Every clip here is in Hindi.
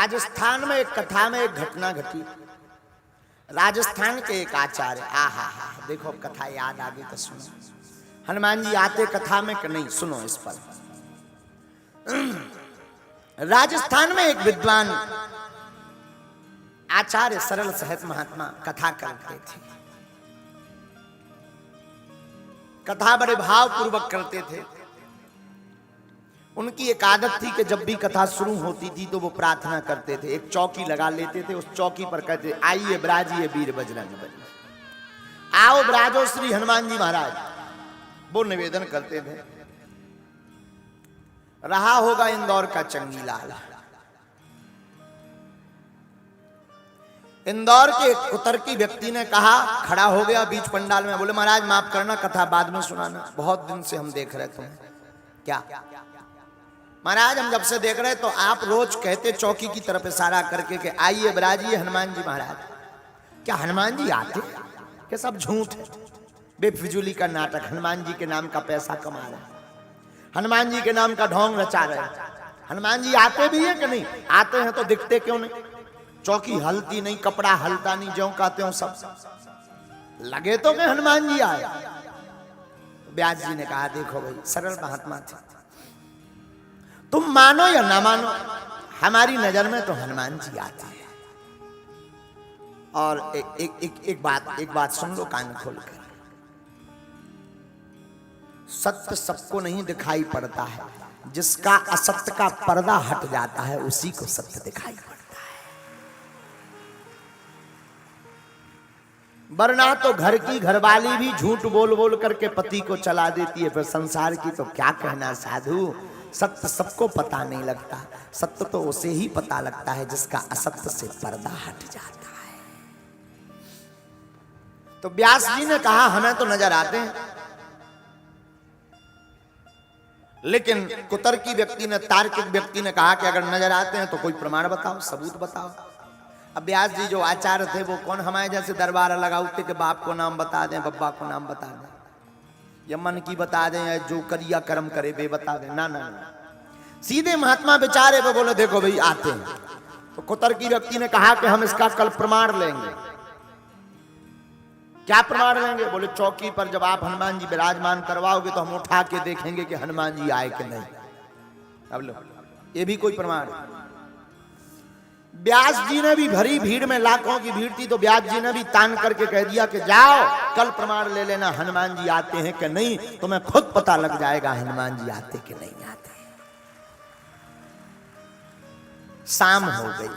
राजस्थान में एक कथा में एक घटना घटी। राजस्थान के एक आचार्य, आहा हा, देखो कथा याद आ गई तो सुनो। हनुमान जी आते कथा में कि नहीं, सुनो इस पर। राजस्थान में एक विद्वान आचार्य सरल सहज महात्मा कथा करते थे। कथा बड़े भाव पूर्वक करते थे। उनकी एक आदत थी कि जब भी कथा शुरू होती थी तो वो प्रार्थना करते थे। एक चौकी लगा लेते थे, उस चौकी पर कहते, आइए ब्राजिए वीर बजरंग बली, आओ ब्राजो श्री हनुमान जी महाराज। वो निवेदन करते थे। रहा होगा इंदौर का चंगीलाल। इंदौर के कुतर्की व्यक्ति ने कहा, खड़ा हो गया बीच पंडाल में, बोले महाराज माफ करना, कथा बाद में सुनाना, बहुत दिन से हम देख रहे तुम्हें। क्या महाराज, हम जब से देख रहे तो आप रोज कहते चौकी की तरफ इशारा करके कि आइए ब्राजिए हनुमान जी महाराज। क्या हनुमान जी आते? क्या सब झूठ है, बेफिजूली का नाटक। हनुमान जी के नाम का पैसा कमा रहे हैं, हनुमान जी के नाम का ढोंग रचा रहे हैं। हनुमान जी आते भी हैं कि नहीं? आते हैं तो दिखते क्यों नहीं? चौकी हलती नहीं, कपड़ा हलता नहीं, ज्यों कहते हो सब लगे तो कि हनुमान जी आए। व्यास जी ने कहा, देखो भाई सरल महात्मा थे, तुम मानो या ना मानो, हमारी नजर में तो हनुमान जी आते हैं। और एक बात सुन लो कान खोलकर। सत्य सबको नहीं दिखाई पड़ता है, जिसका असत्य का पर्दा हट जाता है उसी को सत्य दिखाई पड़ता है। वरना तो घर की घरवाली भी झूठ बोल बोल करके पति को चला देती है, फिर संसार की तो क्या कहना साधु। सत्य सबको पता नहीं लगता, सत्य तो उसे ही पता लगता है जिसका असत्य से पर्दा हट जाता है। तो व्यास जी ने कहा, हमें तो नजर आते हैं, लेकिन कुतर्की व्यक्ति ने, तार्किक व्यक्ति ने कहा कि अगर नजर आते हैं तो कोई प्रमाण बताओ, सबूत बताओ। अब व्यास जी जो आचार्य थे वो कौन हमारे जैसे दरबार लगाते कि बाप को नाम बता दें, बब्बा को नाम बता दें, या मन की बता दें, या जो करिया कर्म करे वे बता दें। ना ना ना, सीधे महात्मा विचारे वो बोले देखो भाई आते हैं। तो कुतर्की व्यक्ति ने कहा कि हम इसका कल प्रमाण लेंगे। क्या प्रमाण लेंगे? बोले चौकी पर जब आप हनुमान जी विराजमान करवाओगे तो हम उठा के देखेंगे कि हनुमान जी आए कि नहीं। अब लो, ये भी कोई प्रमाण? व्यास जी ने भी, भरी भीड़ में लाखों की भीड़ थी, तो व्यास जी ने भी तान करके कह दिया कि जाओ कल प्रमाण ले लेना, हनुमान जी आते हैं कि नहीं, तुम्हें खुद पता लग जाएगा हनुमान जी आते कि नहीं आते। शाम हो गई,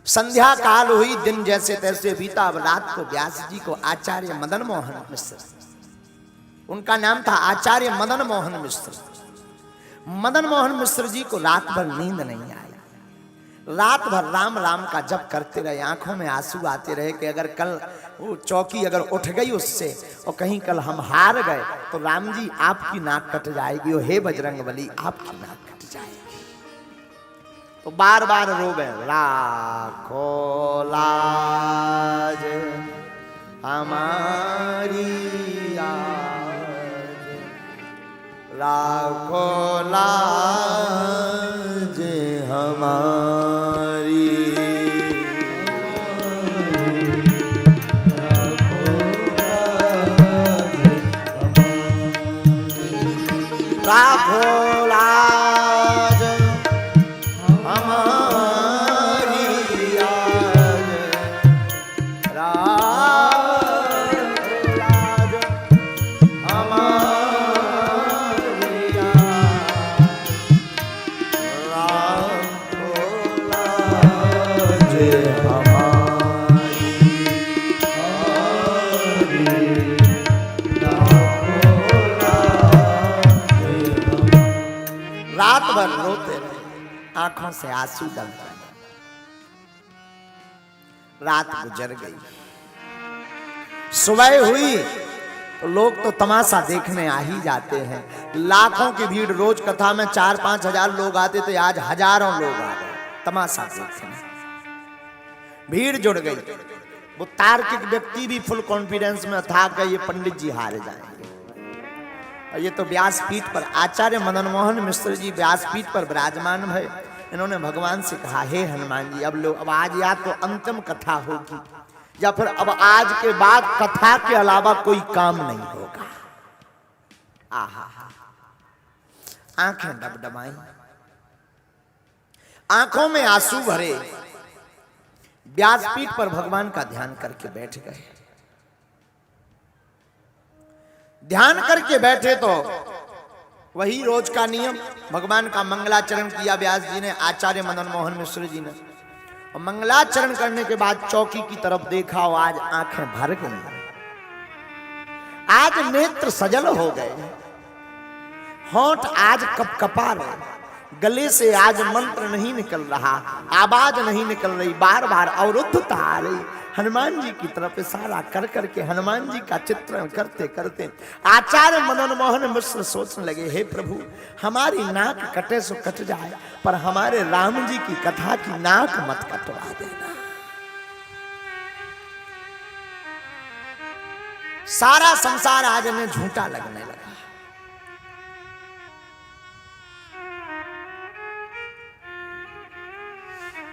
संध्या काल हुई, दिन जैसे तैसे बीता। अब रात को व्यास जी को आचार्य मदन मोहन मिश्र, उनका नाम था आचार्य मदन मोहन मिश्र, मदन मोहन मिश्र जी को रात भर नींद नहीं आई। रात भर राम राम का जप करते रहे, आंखों में आंसू आते रहे कि अगर कल वो चौकी अगर उठ गई उससे और कहीं कल हम हार गए तो राम जी आपकी नाक कट जाएगी, और हे बजरंग बली आपकी नाक कट जाएगी। तो बार बार रोवे, राखो लाज हमारी आज, राखो लाज हमारी, राखो लाज हमारी आज, राखो लाज हमारी रात भर रोते रहे, आंखों से आंसू डलते रहे। रात गुजर गई, सुबह हुई तो लोग तो तमाशा देखने आ ही जाते हैं। लाखों की भीड़, रोज कथा में 4-5 हजार लोग आते थे, आज हजारों लोग आ गए तमाशा देखने। भीड़ जुड़ गई। वो तार्किक व्यक्ति भी फुल कॉन्फिडेंस में था कि ये पंडित जी हार जाएंगे। और ये तो व्यासपीठ पर आचार्य मदन मोहन मिश्र जी व्यासपीठ पर विराजमान भय। इन्होंने भगवान से कहा, हे हनुमान जी, अब आज या तो अंतिम कथा होगी या फिर अब आज के बाद कथा के अलावा कोई काम नहीं होगा। आहा, आंखें डबडबाई, आंखों में आंसू भरे, व्यासपीठ पर भगवान का ध्यान करके बैठ गए। ध्यान करके बैठे तो वही रोज का नियम, भगवान का मंगलाचरण किया व्यास जी ने, आचार्य मदन मोहन मिश्र जी ने। और मंगलाचरण करने के बाद चौकी की तरफ देखा और आज आंखें भर गई, आज नेत्र सजल हो गए, होंठ आज कपकपा रहे, गले से आज मंत्र नहीं निकल रहा, आवाज नहीं निकल रही, बार बार अवरुद्धता आ रही। हनुमान जी की तरफ इशारा कर करके हनुमान जी का चित्रण करते करते आचार्य मदन मोहन मिश्र सोचने लगे, हे प्रभु, हमारी नाक कटे सो कट जाए, पर हमारे राम जी की कथा की नाक मत कटवा देना। सारा संसार आज इन्हें झूठा लगने लगा।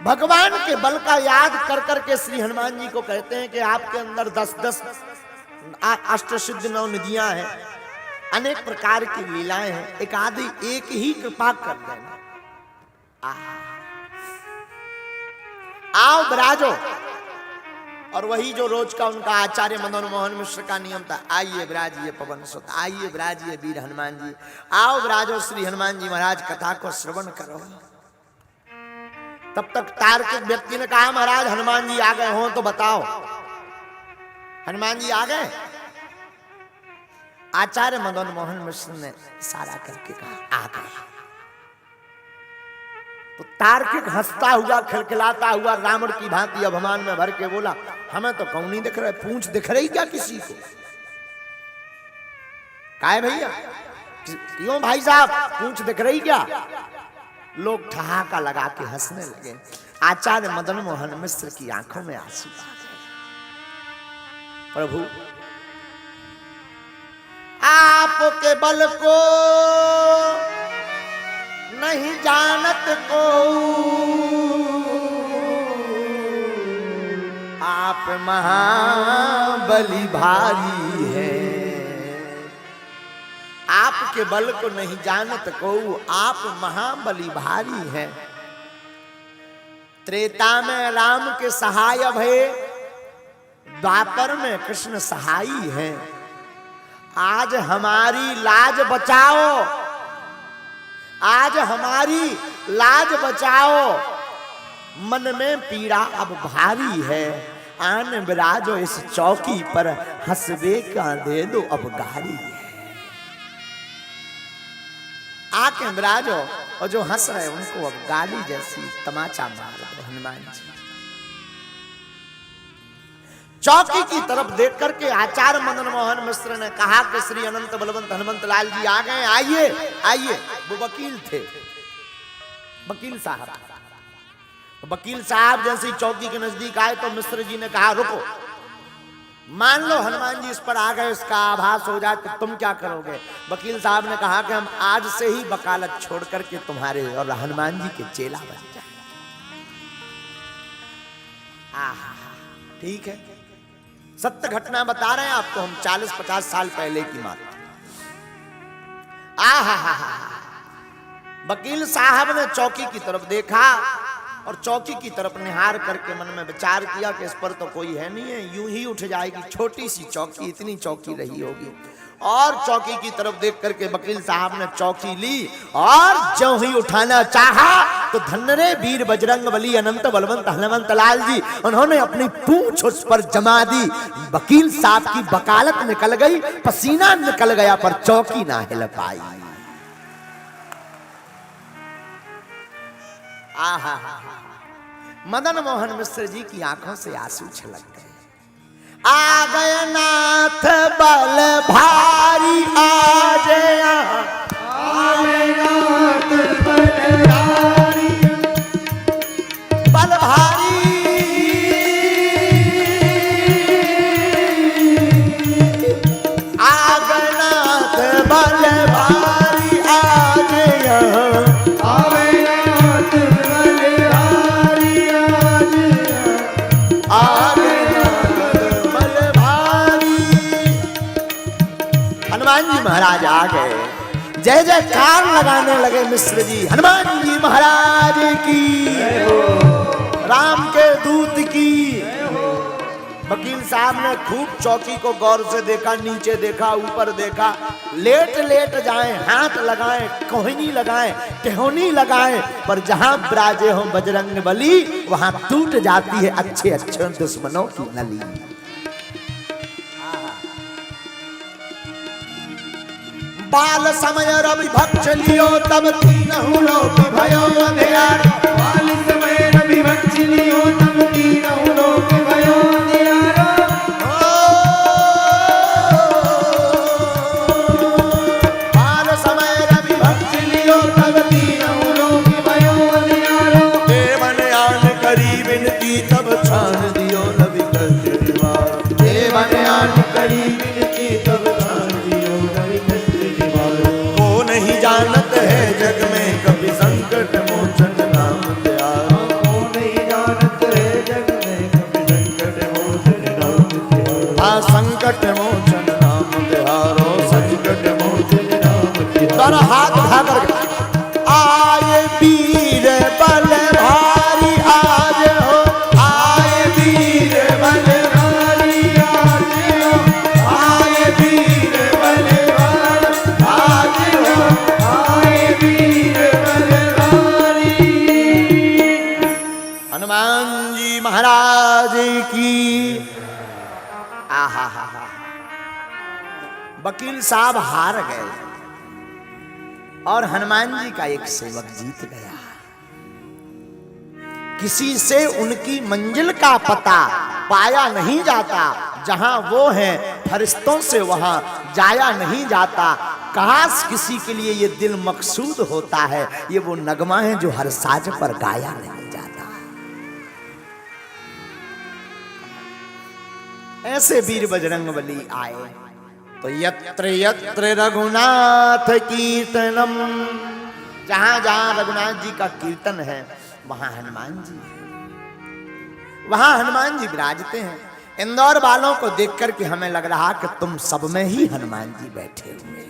भगवान के बल का याद कर करके श्री हनुमान जी को कहते हैं कि आपके अंदर 10-10 अष्टसिद्ध 9 निधियां हैं, अनेक प्रकार की लीलाएं हैं, एक आदि एक ही कृपा कर देना। आओ विराजो। और वही जो रोज का उनका आचार्य मदन मोहन मिश्र का नियम था, आइए विराजिए पवन सुत, आइए विराजिए वीर हनुमान जी, आओ विराजो श्री हनुमान जी महाराज, कथा को श्रवण करो। तब तक तार्किक व्यक्ति ने कहा, महाराज हनुमान जी आ गए हो तो बताओ। हनुमान जी आ गए? आचार्य मदन मोहन मिश्र ने इशारा करके कहा, आ गए। तो तार्किक हंसता हुआ खिलखिलाता हुआ रावण की भांति अभिमान में भर के बोला, हमें तो कौन नहीं दिख रहा है, पूंछ दिख रही क्या किसी को? काय भैया, क्यों भाई साहब, पूंछ दिख रही क्या? लोग ठहाका लगा के हंसने लगे। आचार्य मदन मोहन मिश्र की आंखों में आंसू आ गए। प्रभु, आपके बल को नहीं जानत को, आप महाबली भारी है। आपके बल को नहीं जानत को, आप महाबली भारी है। त्रेता में राम के सहाय भये, द्वापर में कृष्ण सहाई है। आज हमारी लाज बचाओ, आज हमारी लाज बचाओ, मन में पीड़ा अब भारी है। आन विराजो इस चौकी पर, हंसबे का दे दो अब गारी है। आके विराजो, और जो हंस रहे उनको अब गाली जैसी तमाचा मार दो हनुमान जी। चौकी की तरफ देख करके आचार्य मदन मोहन मिश्र ने कहा कि श्री अनंत बलवंत हनुमंत लाल जी आ गए, आइए आइए। वो वकील थे, वकील साहब। वकील साहब जैसे चौकी के नजदीक आए तो मिश्र जी ने कहा, रुको, मान लो हनुमान जी इस पर आ गए, इसका आभास हो जाए तो तुम क्या करोगे? वकील साहब ने कहा कि हम आज से ही वकालत छोड़ करके तुम्हारे और हनुमान जी के चेला बन जाए। आहा, ठीक है, सत्य घटना बता रहे हैं आपको हम, 40-50 साल पहले की बात। आहा, वकील साहब ने चौकी की तरफ देखा और चौकी की तरफ निहार करके मन में विचार किया कि इस पर तो कोई है नहीं है, यूं ही उठ जाएगी, छोटी सी चौकी, इतनी चौकी रही होगी। और चौकी की तरफ देख करके वकील साहब ने चौकी ली और जो ही उठाना चाहा तो धन्य वीर बजरंग बली अनंत बलवंत हनुमंत लाल जी, उन्होंने अपनी पूंछ उस पर जमा दी। वकील साहब की वकालत निकल गई, पसीना निकल गया, पर चौकी ना हिल पाई। आहा, मदन मोहन मिश्र जी की आंखों से आंसू छलक गए। आ गए नाथ बल भारी, आ गया, आ गए नाथ बल भारी, बल भारी, आ गए नाथ बल भारी, आ गया, आ गए नाथ हनुमान जी महाराज आ गए, जय जयकार लगाने लगे मिश्र जी। हनुमान जी महाराज की, राम के दूत की। वकील साहब ने खूब चौकी को गौर से देखा, नीचे देखा, ऊपर देखा। लेट लेट जाएं, हाथ लगाएं, कोहनी लगाएं, टेहोनी लगाएं, पर जहां विराजे हो बजरंग बली वहां टूट जाती है अच्छे अच्छे दुश्मनों की नली। बाल समय रवि भक्ष लियो तब तीनहु लोक भयो अंधियार। बाल समय रवि भक्ष लियो तब तीनहु लोक भयो अंधियार। बाल समय रवि भक्ष लियो तब तीनहु लोक भयो अंधियार। देवन आन करी विनती तब छान दियो रवि कष्ट निवार। देवन आन करी विनती तब छान दियो रवि कष्ट निवार। को नहीं जानत है जग में कभी संकट मोचन नाम त्यारो। को नहीं जानत है जग में कभी संकट मोचन नाम त्यारो। आ संकट मोचन नाम त्यारो, संकट मोचन नाम त्यारो। तर हाथ उठा कर आए वीर बल भारी आज हो। आए वीर बल भारी आज हो। आए वीर बल भारी आज हो। आए वीर बलधारी। हनुमान जी महाराज की। आहा हा हा। वकील साहब हार गए और हनुमान जी का एक सेवक जीत गया। किसी से उनकी मंजिल का पता पाया नहीं जाता, जहां वो हैं फरिश्तों से वहां जाया नहीं जाता। काश किसी के लिए ये दिल मकसूद होता है, ये वो नगमा है जो हर साज पर गाया नहीं जाता। ऐसे वीर बजरंग बली आए तो यत्र यत्र रघुनाथ कीर्तनम, जहां जहां रघुनाथ जी का कीर्तन है वहां हनुमान जी है, वहां हनुमान जी विराजते हैं। इंदौर वालों को देख करके हमें लग रहा कि तुम सब में ही हनुमान जी बैठे हुए हैं।